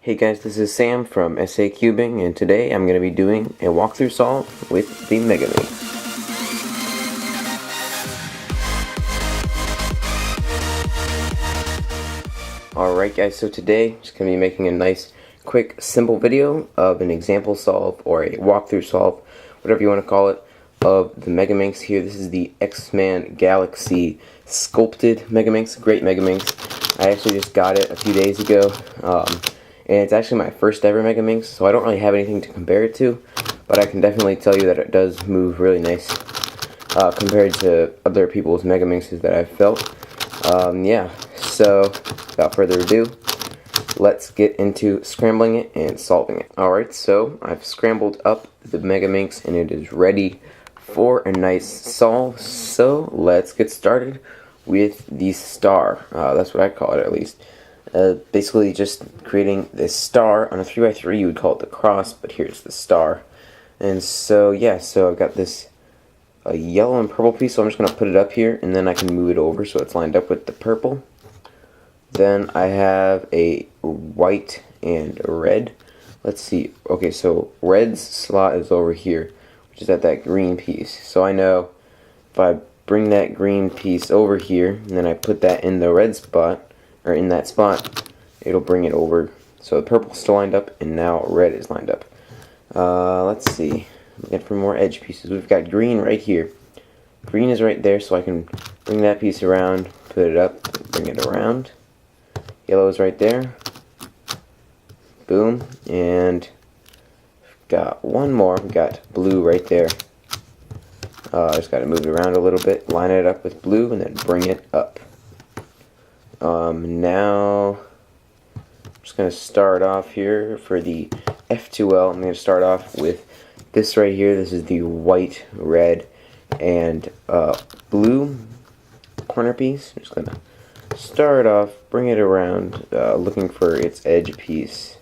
Hey guys, this is Sam from SA Cubing, and today I'm going to be doing a walkthrough solve with the Megaminx. Alright guys, so today I'm just going to be making a nice, quick, simple video of an example solve, or a walkthrough solve, whatever you want to call it, of the Megaminx here. This is the X-Man Galaxy sculpted Megaminx, great Megaminx. I actually just got it a few days ago. And it's actually my first ever Megaminx, so I don't really have anything to compare it to, but I can definitely tell you that it does move really nice compared to other people's Megaminxes that I've felt. Yeah, so without further ado, let's get into scrambling it and solving it. Alright, so I've scrambled up the Megaminx and it is ready for a nice solve, so let's get started with the star. That's what I call it, at least. Basically just creating this star. On a 3x3 you would call it the cross, but here's the star. And so yeah, so I've got this yellow and purple piece, so I'm just going to put it up here and then I can move it over so it's lined up with the purple. Then I have a white and a red. Let's see, okay, so red's slot is over here, which is at that green piece. So I know if I bring that green piece over here and then I put that in the red spot, or in that spot, it'll bring it over. So the purple's still lined up, and now red is lined up. Let's see. Looking for more edge pieces. We've got green right here. Green is right there, so I can bring that piece around, put it up, bring it around. Yellow is right there. Boom. And we've got one more. We've got blue right there. Just got to move it around a little bit, line it up with blue, and then bring it up. Now I'm just going to start off here for the F2L. I'm going to start off with this right here. This is the white, red, and blue corner piece. I'm just going to start off, bring it around, looking for its edge piece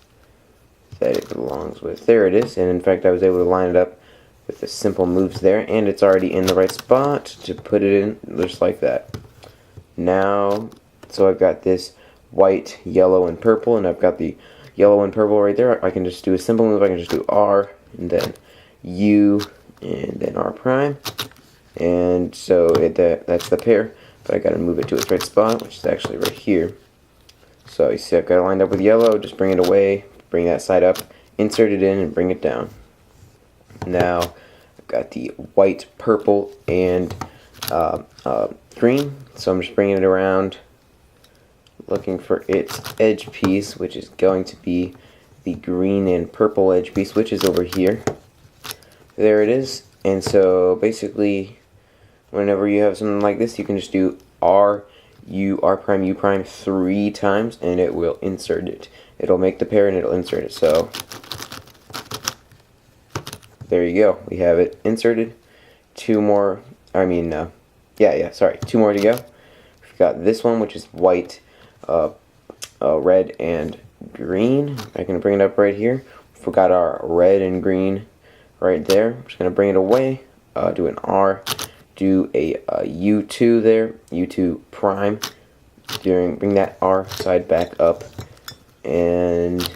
that it belongs with. There it is, and in fact I was able to line it up with the simple moves there, and it's already in the right spot to put it in, just like that. Now, so I've got this white, yellow, and purple, and I've got the yellow and purple right there. I can just do a simple move. I can just do R, and then U, and then R prime. And so that's the pair, but I got to move it to its right spot, which is actually right here. So you see I've got it lined up with yellow. Just bring it away, bring that side up, insert it in, and bring it down. Now I've got the white, purple, and green, so I'm just bringing it around, looking for its edge piece, which is going to be the green and purple edge piece, which is over here. There it is. And so basically, whenever you have something like this, you can just do R, U, R prime, U prime 3 times, and it will insert it. It'll make the pair and it'll insert it. So there you go. We have it inserted. Two more. Two more to go. We've got this one, which is white, red, and green. I can bring it up right here. Forgot our red and green right there. I'm just going to bring it away, do an R, do a U2 there, U2 prime, bring that R side back up, and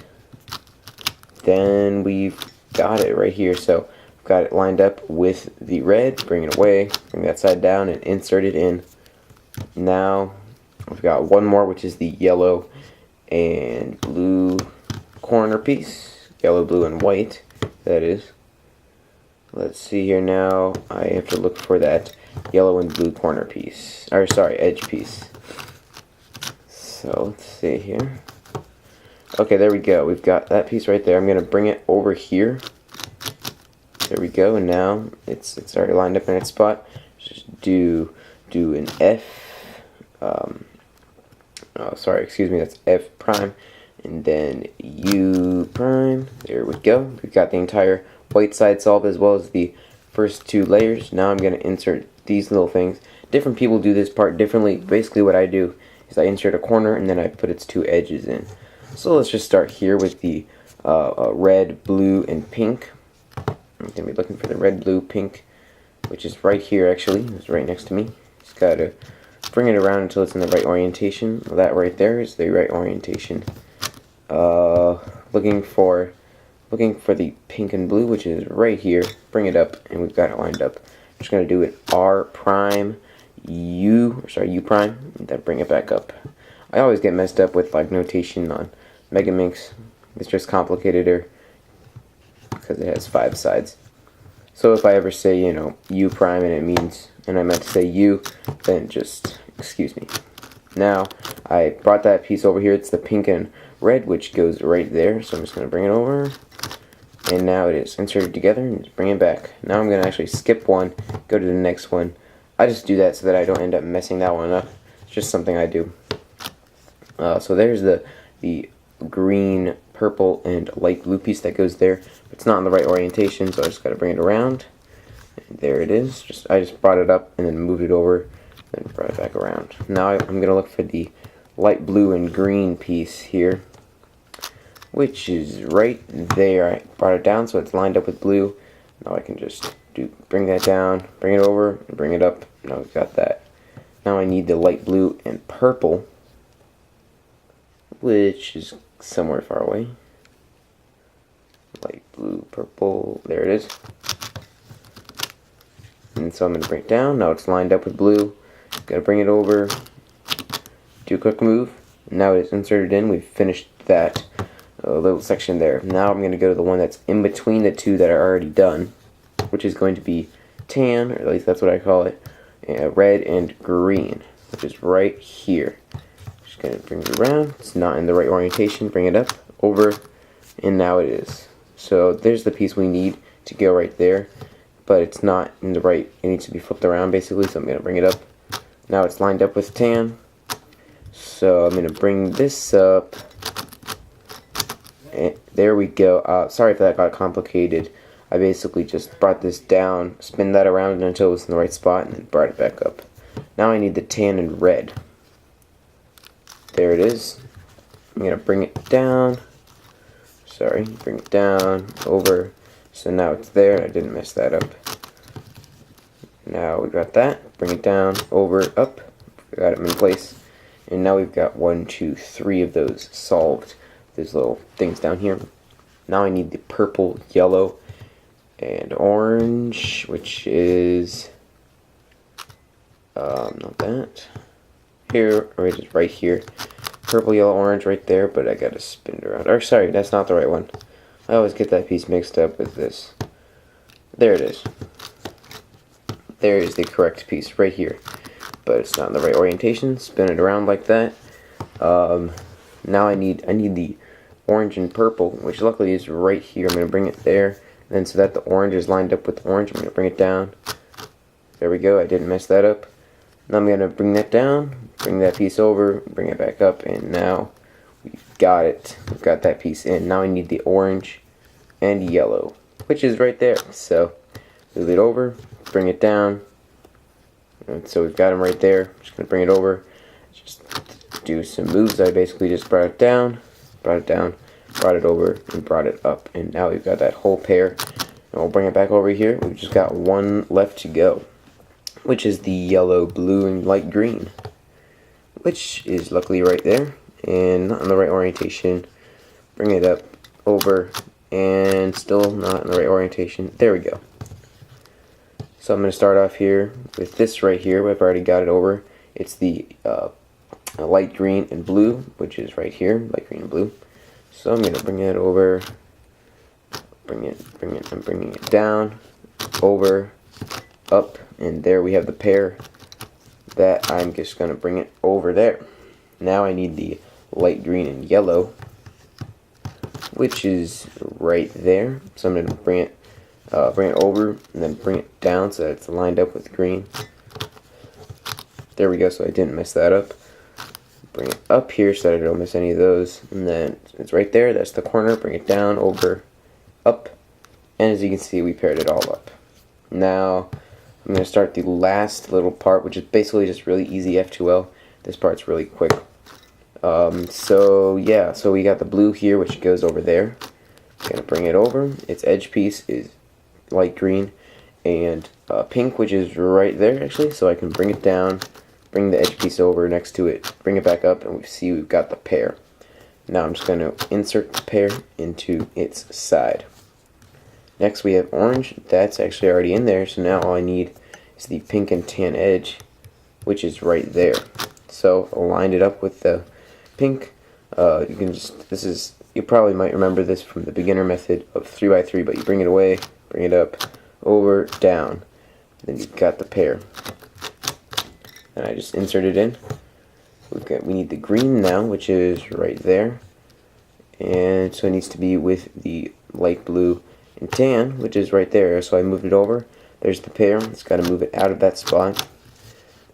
then we've got it right here. So I've got it lined up with the red, bring it away, bring that side down, and insert it in. Now I've got one more, which is the yellow and blue corner piece. Yellow, blue, and white, that is. Let's see here now. I have to look for that yellow and blue corner piece. Or, sorry, edge piece. So, let's see here. Okay, there we go. We've got that piece right there. I'm going to bring it over here. There we go, and now it's already lined up in its spot. Just do an F. That's F prime, and then U prime. There we go. We've got the entire white side solved as well as the first 2 layers. Now I'm going to insert these little things. Different people do this part differently. Basically what I do is I insert a corner and then I put its 2 edges in. So let's just start here with the red, blue, and pink. I'm going to be looking for the red, blue, pink, which is right here actually. It's right next to me. Just got to bring it around until it's in the right orientation. Well, that right there is the right orientation. looking for the pink and blue, which is right here. Bring it up, and we've got it lined up. I'm just gonna do it R prime U prime, and then bring it back up. I always get messed up with like notation on Megaminx. It's just complicated because it has 5 sides. So if I ever say, you know, U prime and I meant to say U, then just excuse me. Now I brought that piece over here. It's the pink and red, which goes right there. So I'm just going to bring it over, and now it is inserted together, and just bring it back. Now I'm going to actually skip one, go to the next one. I just do that so that I don't end up messing that one up. It's just something I do. So there's the green, purple, and light blue piece that goes there. It's not in the right orientation, so I just got to bring it around. And there it is. I just brought it up and then moved it over, and brought it back around. Now I'm going to look for the light blue and green piece here, which is right there. I brought it down so it's lined up with blue. Now I can just bring that down, bring it over, and bring it up. Now we've got that. Now I need the light blue and purple, which is somewhere far away. Light blue, purple, there it is. And so I'm going to bring it down. Now it's lined up with blue. Got to bring it over, do a quick move. Now it's inserted in. We've finished that little section there. Now I'm going to go to the one that's in between the two that are already done, which is going to be tan, or at least that's what I call it, red and green, which is right here. Just going to bring it around. It's not in the right orientation. Bring it up, over, and now it is. So there's the piece we need to go right there, but it's not in the right, it needs to be flipped around basically, so I'm going to bring it up. Now it's lined up with tan, so I'm going to bring this up, and there we go. Sorry if that got complicated. I basically just brought this down, spin that around until it was in the right spot, and then brought it back up. Now I need the tan and red. There it is. I'm going to bring it down. Sorry, bring it down, over. So now it's there. I didn't mess that up. Now we got that. Bring it down, over, up. We got them in place. And now we've got 1, 2, 3 of those solved. There's little things down here. Now I need the purple, yellow, and orange, which is not that. Here, or just right here. Purple, yellow, orange right there, but I gotta spin it around. Or sorry, that's not the right one. I always get that piece mixed up with this. There it is. There is the correct piece right here, but it's not in the right orientation. Spin it around like that. Now I need the orange and purple, which luckily is right here. I'm gonna bring it there, and then so that the orange is lined up with the orange, I'm gonna bring it down. There we go. I didn't mess that up. Now I'm gonna bring that down, bring that piece over, bring it back up, and now we've got it. We've got that piece in. Now I need the orange and yellow, which is right there. So move it over, bring it down. And so we've got them right there. I'm just gonna bring it over. Just do some moves. I basically just brought it down, brought it over, and brought it up. And now we've got that whole pair. And we'll bring it back over here. We've just got one left to go, which is the yellow, blue, and light green, which is luckily right there and not in the right orientation. Bring it up, over, and still not in the right orientation. There we go. So I'm going to start off here with this right here. I've already got it over. It's the light green and blue, which is right here, light green and blue. So I'm going to bring it over, I'm bringing it down, over, up, and there we have the pair that I'm just going to bring it over there. Now I need the light green and yellow, which is right there. So I'm going to bring it over and then bring it down so that it's lined up with green. There we go, so I didn't mess that up. Bring it up here so that I don't miss any of those, and then it's right there. That's the corner. Bring it down, over, up, and as you can see, we paired it all up. Now I'm going to start the last little part, which is basically just really easy F2L. This part's really quick. So yeah, so we got the blue here, which goes over there. I'm going to bring it over. Its edge piece is light green and pink, which is right there actually, so I can bring it down, bring the edge piece over next to it, bring it back up, and we see we've got the pair. Now I'm just going to insert the pear into its side. Next we have orange. That's actually already in there, so now all I need is the pink and tan edge, which is right there. So I lined it up with the pink. You can just, you probably might remember this from the beginner method of 3x3, but you bring it away, bring it up, over, down. Then you've got the pear. And I just insert it in. We need the green now, which is right there. And so it needs to be with the light blue and tan, which is right there. So I moved it over. There's the pear. It's got to move it out of that spot.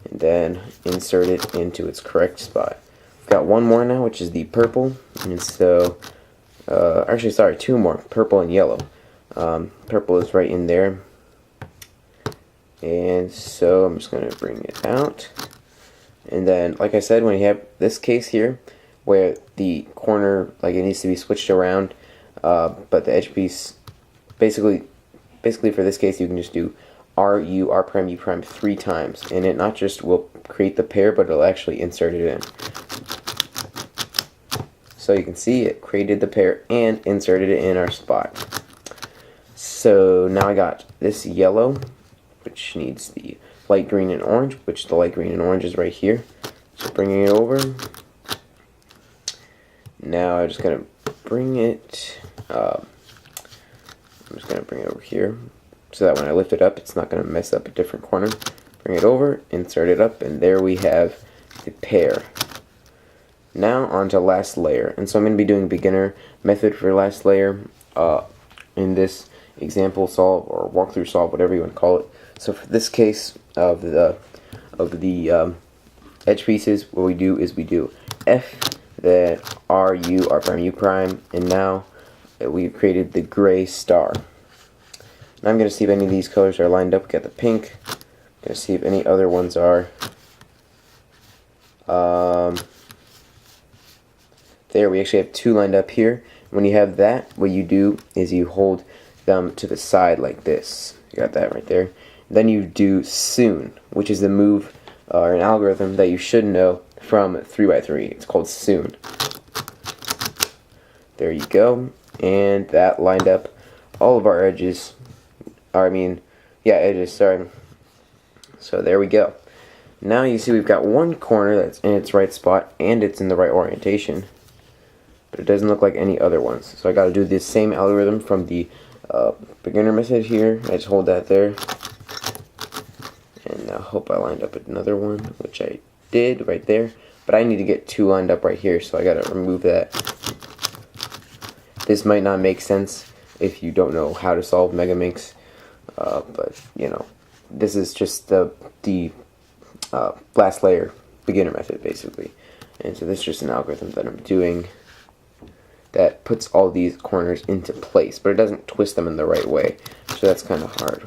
And then insert it into its correct spot. We've got one more now, which is the purple. And so, actually, sorry, two more, purple and yellow. Purple is right in there. And so I'm just going to bring it out. And then, like I said, when you have this case here, where the corner, like it needs to be switched around, but the edge piece, basically for this case, you can just do R, U, R prime, U prime 3 times, and it not just will create the pear, but it'll actually insert it in. So you can see it created the pear and inserted it in our spot. So now I got this yellow, which needs the light green and orange, which the light green and orange is right here. So bringing it over. Now I'm just going to bring it, I'm just going to bring it over here, so that when I lift it up, it's not going to mess up a different corner. Bring it over, insert it up, and there we have the pear. Now on to last layer, and so I'm going to be doing beginner method for last layer in this example solve or walkthrough solve, whatever you want to call it. So for this case of the edge pieces, what we do is we do F, then R, U, R prime, U prime, and now we've created the gray star. Now I'm going to see if any of these colors are lined up. We got the pink. I'm going to see if any other ones are. There, we actually have 2 lined up here. When you have that, what you do is you hold them to the side like this. You got that right there. Then you do soon, which is the move or an algorithm that you should know from 3x3. It's called soon. There you go. And that lined up all of our edges. Edges, sorry. So there we go. Now you see we've got one corner that's in its right spot and it's in the right orientation, but it doesn't look like any other ones. So I got to do this same algorithm from the beginner method here. I just hold that there. And I hope I lined up another one, which I did right there. But I need to get 2 lined up right here, so I got to remove that. This might not make sense if you don't know how to solve Megaminx, but you know, this is just the last layer beginner method basically. And so this is just an algorithm that I'm doing that puts all these corners into place, but it doesn't twist them in the right way, so that's kind of hard.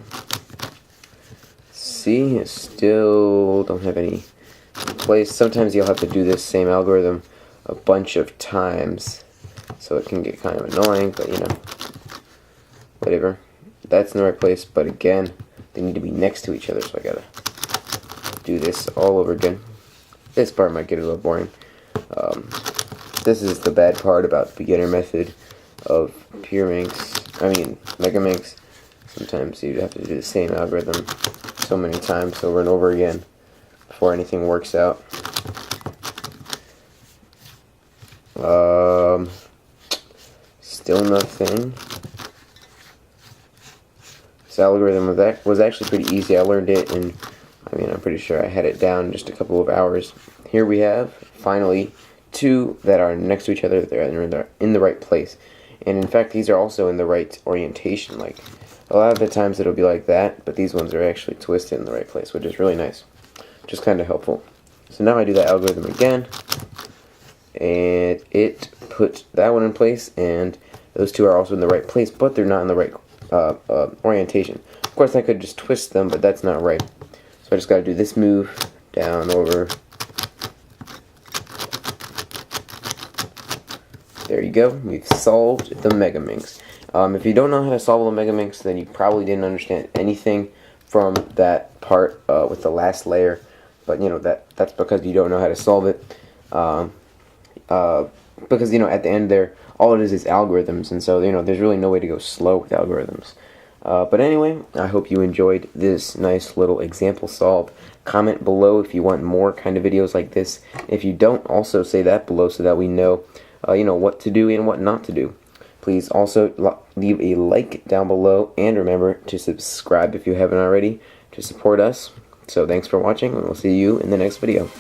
See, I still don't have any in place. Sometimes you'll have to do this same algorithm a bunch of times, so it can get kind of annoying, but you know, whatever. That's in the right place, but again, they need to be next to each other, so I gotta do this all over again. This part might get a little boring. This is the bad part about the beginner method of Megaminx. Sometimes you have to do the same algorithm so many times over and over again before anything works out. Still nothing. This algorithm was actually pretty easy. I learned it in, I'm pretty sure I had it down in just a couple of hours. Here we have, finally, 2 that are next to each other. They're in the right place. And in fact, these are also in the right orientation. Like, a lot of the times it'll be like that, but these ones are actually twisted in the right place, which is really nice. Just kind of helpful. So now I do that algorithm again, and it put that one in place, and those 2 are also in the right place, but they're not in the right orientation. Of course, I could just twist them, but that's not right. So I just got to do this move, down, over. There you go. We've solved the Megaminx. If you don't know how to solve the Megaminx, then you probably didn't understand anything from that part with the last layer. But you know that's because you don't know how to solve it. because, you know, at the end there, all it is algorithms, and so, you know, there's really no way to go slow with algorithms. But anyway, I hope you enjoyed this nice little example solve. Comment below if you want more kind of videos like this. If you don't, also say that below so that we know, you know, what to do and what not to do. Please also leave a like down below, and remember to subscribe if you haven't already to support us. So thanks for watching, and we'll see you in the next video.